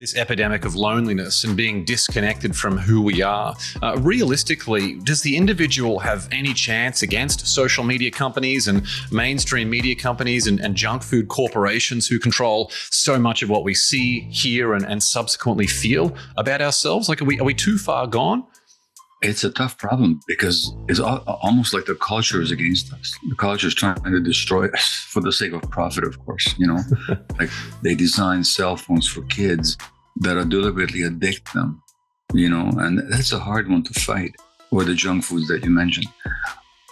This epidemic of loneliness and being disconnected from who we are. Realistically, does the individual have any chance against social media companies and mainstream media companies and junk food corporations who control so much of what we see, hear, and subsequently feel about ourselves? Like, are we too far gone? It's a tough problem because it's almost like the culture is against us. The culture is trying to destroy us for the sake of profit, of course, like they design cell phones for kids that are deliberately addict them, and that's a hard one to fight, or the junk foods that you mentioned.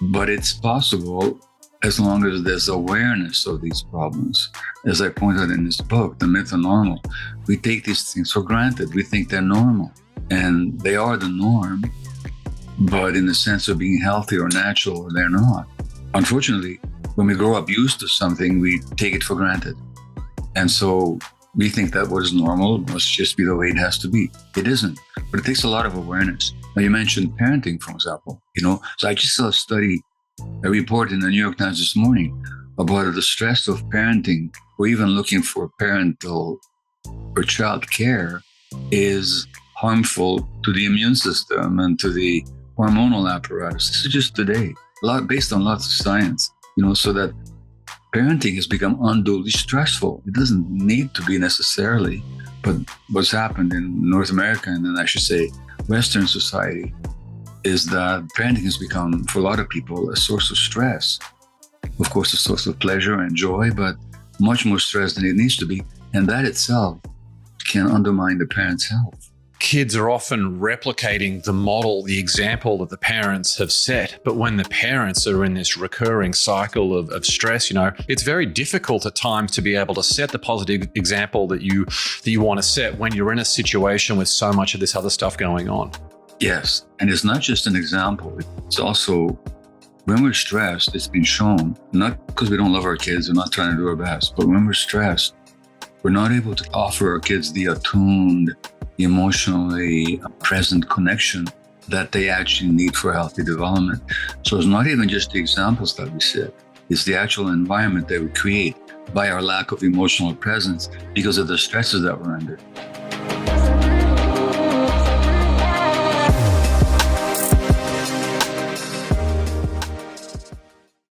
But it's possible as long as there's awareness of these problems. As I pointed out in this book, The Myth of Normal, we take these things for granted. We think they're normal, and they are the norm. But in the sense of being healthy or natural, they're not. Unfortunately, when we grow up used to something, we take it for granted. And so we think that what is normal must just be the way it has to be. It isn't, but it takes a lot of awareness. Now, you mentioned parenting, for example, So I just saw a report in the New York Times this morning about the stress of parenting, or even looking for parental or child care, is harmful to the immune system and to the hormonal apparatus. This is just today, based on lots of science, so that parenting has become unduly stressful. It doesn't need to be necessarily, but what's happened in North America, and then I should say Western society, is that parenting has become, for a lot of people, a source of stress. Of course, a source of pleasure and joy, but much more stress than it needs to be. And that itself can undermine the parent's health. Kids are often replicating the model, the example that the parents have set. But when the parents are in this recurring cycle of stress, it's very difficult at times to be able to set the positive example that you want to set when you're in a situation with so much of this other stuff going on. Yes. And it's not just an example. It's also, when we're stressed, it's been shown, not because we don't love our kids, we're not trying to do our best, but when we're stressed, we're not able to offer our kids the attuned, emotionally present connection that they actually need for healthy development. So it's not even just the examples that we set, it's the actual environment that we create by our lack of emotional presence because of the stresses that we're under.